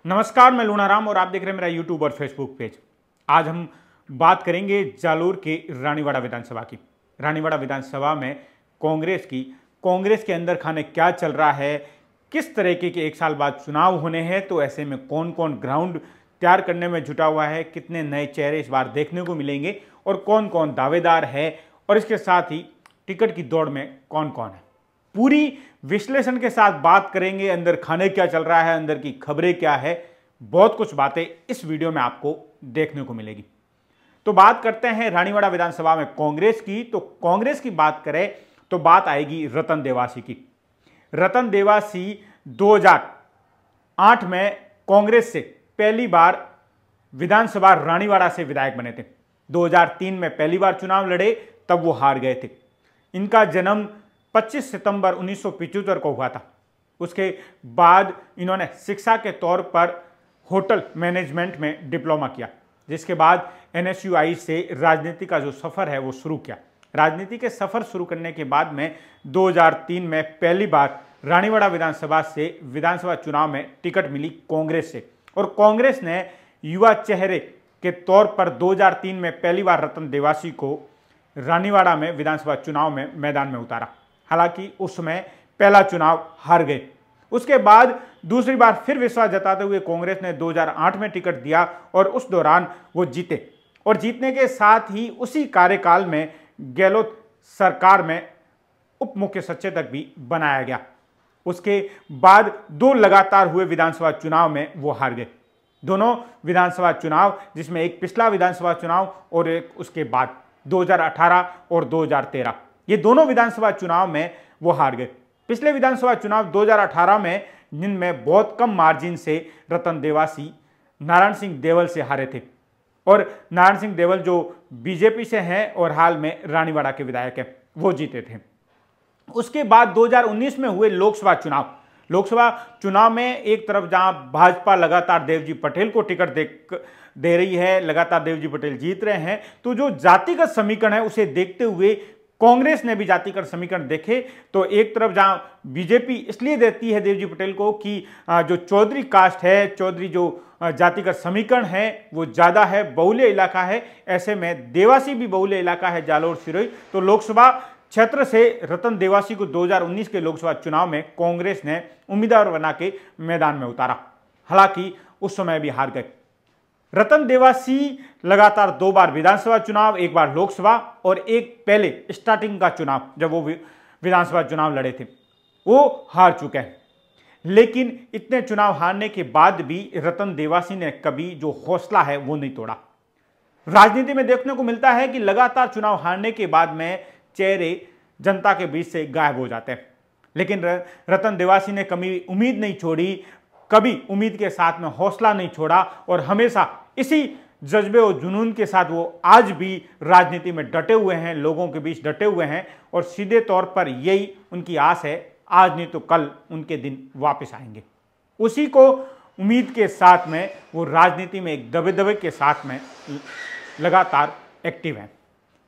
नमस्कार, मैं लूनाराम और आप देख रहे हैं मेरा यूट्यूब और फेसबुक पेज। आज हम बात करेंगे जालोर के रानीवाड़ा विधानसभा की। रानीवाड़ा विधानसभा में कांग्रेस के अंदर खाने क्या चल रहा है, किस तरीके के एक साल बाद चुनाव होने हैं, तो ऐसे में कौन कौन ग्राउंड तैयार करने में जुटा हुआ है, कितने नए चेहरे इस बार देखने को मिलेंगे और कौन कौन दावेदार है, और इसके साथ ही टिकट की दौड़ में कौन कौन है, पूरी विश्लेषण के साथ बात करेंगे। अंदर खाने क्या चल रहा है, अंदर की खबरें क्या है, बहुत कुछ बातें इस वीडियो में आपको देखने को मिलेगी। तो बात करते हैं रानीवाड़ा विधानसभा में कांग्रेस की। तो कांग्रेस की बात करें तो बात आएगी रतन देवासी की। रतन देवासी 2008 में कांग्रेस से पहली बार विधानसभा रानीवाड़ा से विधायक बने थे। 2003 में पहली बार चुनाव लड़े, तब वो हार गए थे। इनका जन्म 25 सितंबर 1975 को हुआ था। उसके बाद इन्होंने शिक्षा के तौर पर होटल मैनेजमेंट में डिप्लोमा किया, जिसके बाद NSUI से राजनीति का जो सफ़र है वो शुरू किया। राजनीति के सफ़र शुरू करने के बाद में 2003 में पहली बार रानीवाड़ा विधानसभा चुनाव में टिकट मिली कांग्रेस से, और कांग्रेस ने युवा चेहरे के तौर पर 2003 में पहली बार रतन देवासी को रानीवाड़ा में विधानसभा चुनाव में मैदान में उतारा। हालांकि उस समय पहला चुनाव हार गए। उसके बाद दूसरी बार फिर विश्वास जताते हुए कांग्रेस ने 2008 में टिकट दिया और उस दौरान वो जीते, और जीतने के साथ ही उसी कार्यकाल में गहलोत सरकार में उप मुख्य सचेतक भी बनाया गया। उसके बाद दो लगातार हुए विधानसभा चुनाव में वो हार गए। दोनों विधानसभा चुनाव, जिसमें एक पिछला विधानसभा चुनाव और एक उसके बाद 2018 और 2013, ये दोनों विधानसभा चुनाव में वो हार गए। पिछले विधानसभा चुनाव 2018 में, जिनमें बहुत कम मार्जिन से रतन देवासी नारायण सिंह देवल से हारे थे, और नारायण सिंह देवल जो बीजेपी से हैं और हाल में रानीवाड़ा के विधायक हैं, वो जीते थे। उसके बाद 2019 में हुए लोकसभा चुनाव में एक तरफ जहां भाजपा लगातार देवजी पटेल को टिकट दे रही है, लगातार देवजी पटेल जीत रहे हैं, तो जो जातिगत समीकरण है उसे देखते हुए कांग्रेस ने भी जातिगत समीकरण देखे। तो एक तरफ जहां बीजेपी इसलिए देती है देवजी पटेल को कि जो चौधरी कास्ट है, चौधरी जो जातिगत समीकरण है वो ज़्यादा है, बहुल्य इलाका है, ऐसे में देवासी भी बहुल्य इलाका है, जालोर सिरोही। तो लोकसभा क्षेत्र से रतन देवासी को 2019 के लोकसभा चुनाव में कांग्रेस ने उम्मीदवार बना के मैदान में उतारा। हालांकि उस समय भी हार गए। रतन देवासी लगातार दो बार विधानसभा चुनाव, एक बार लोकसभा और एक पहले स्टार्टिंग का चुनाव जब वो विधानसभा चुनाव लड़े थे, वो हार चुके हैं। लेकिन इतने चुनाव हारने के बाद भी रतन देवासी ने कभी जो हौसला है वो नहीं तोड़ा। राजनीति में देखने को मिलता है कि लगातार चुनाव हारने के बाद में चेहरे जनता के बीच से गायब हो जाते हैं, लेकिन रतन देवासी ने कभी उम्मीद नहीं छोड़ी, कभी उम्मीद के साथ में हौसला नहीं छोड़ा, और हमेशा इसी जज्बे और जुनून के साथ वो आज भी राजनीति में डटे हुए हैं, लोगों के बीच डटे हुए हैं, और सीधे तौर पर यही उनकी आस है, आज नहीं तो कल उनके दिन वापस आएंगे। उसी को उम्मीद के साथ में वो राजनीति में एक दबे के साथ में लगातार एक्टिव हैं।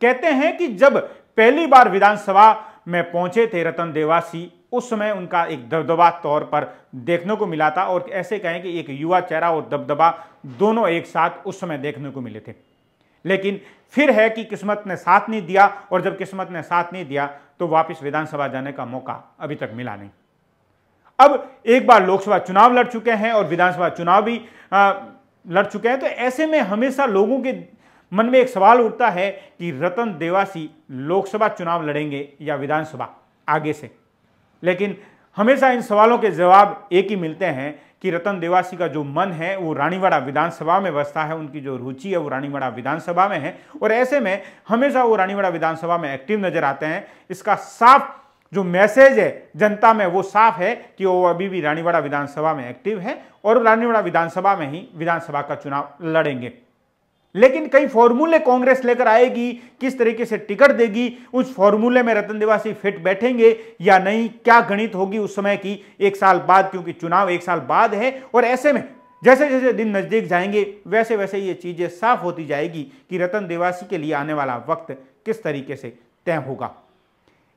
कहते हैं कि जब पहली बार विधानसभा में पहुंचे थे रतन देवासी, उस समय उनका एक दबदबा तौर पर देखने को मिला था, और ऐसे कहें कि एक युवा चेहरा और दबदबा दोनों एक साथ उस समय देखने को मिले थे। लेकिन फिर है कि किस्मत ने साथ नहीं दिया, और जब किस्मत ने साथ नहीं दिया तो वापस विधानसभा जाने का मौका अभी तक मिला नहीं। अब एक बार लोकसभा चुनाव लड़ चुके हैं और विधानसभा चुनाव भी लड़ चुके हैं, तो ऐसे में हमेशा लोगों के मन में एक सवाल उठता है कि रतन देवासी लोकसभा चुनाव लड़ेंगे या विधानसभा आगे से। लेकिन हमेशा इन सवालों के जवाब एक ही मिलते हैं कि रतन देवासी का जो मन है वो रानीवाड़ा विधानसभा में बसता है, उनकी जो रुचि है वो रानीवाड़ा विधानसभा में है, और ऐसे में हमेशा वो रानीवाड़ा विधानसभा में एक्टिव नजर आते हैं। इसका साफ जो मैसेज है जनता में वो साफ है कि वो अभी भी रानीवाड़ा विधानसभा में एक्टिव है, और रानीवाड़ा विधानसभा में ही विधानसभा का चुनाव लड़ेंगे। लेकिन कई फॉर्मूले कांग्रेस लेकर आएगी, किस तरीके से टिकट देगी, उस फॉर्मूले में रतन देवासी फिट बैठेंगे या नहीं, क्या गणित होगी उस समय की एक साल बाद, क्योंकि चुनाव एक साल बाद है। और ऐसे में जैसे जैसे दिन नजदीक जाएंगे वैसे वैसे ये चीजें साफ होती जाएगी कि रतन देवासी के लिए आने वाला वक्त किस तरीके से तय होगा।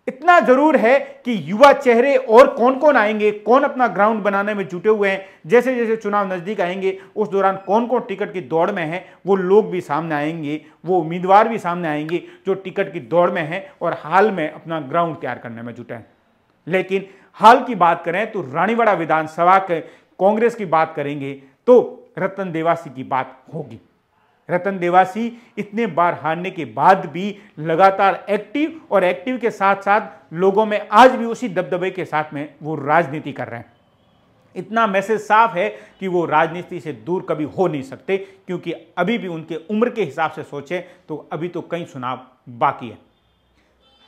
इतना जरूर है कि युवा चेहरे और कौन कौन आएंगे, कौन अपना ग्राउंड बनाने में जुटे हुए हैं, जैसे जैसे चुनाव नजदीक आएंगे उस दौरान कौन कौन टिकट की दौड़ में है, वो लोग भी सामने आएंगे, वो उम्मीदवार भी सामने आएंगे जो टिकट की दौड़ में है और हाल में अपना ग्राउंड तैयार करने में जुटे हैं। लेकिन हाल की बात करें तो रानीवाड़ा विधानसभा के कांग्रेस की बात करेंगे तो रतन देवासी की बात होगी। रतन देवासी इतने बार हारने के बाद भी लगातार एक्टिव, और एक्टिव के साथ साथ लोगों में आज भी उसी दबदबे के साथ में वो राजनीति कर रहे हैं। इतना मैसेज साफ है कि वो राजनीति से दूर कभी हो नहीं सकते, क्योंकि अभी भी उनके उम्र के हिसाब से सोचें तो अभी तो कई चुनाव बाकी है।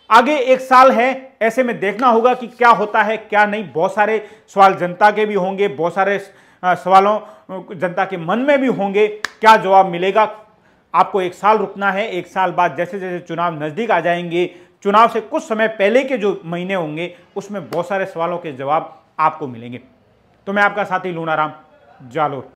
आगे 1 साल है, ऐसे में देखना होगा कि क्या होता है क्या नहीं। बहुत सारे सवाल जनता के भी होंगे, बहुत सारे सवालों जनता के मन में भी होंगे, क्या जवाब मिलेगा। आपको 1 साल रुकना है। 1 साल बाद जैसे जैसे चुनाव नजदीक आ जाएंगे, चुनाव से कुछ समय पहले के जो महीने होंगे उसमें बहुत सारे सवालों के जवाब आपको मिलेंगे। तो मैं आपका साथी लूनाराम, जालोर।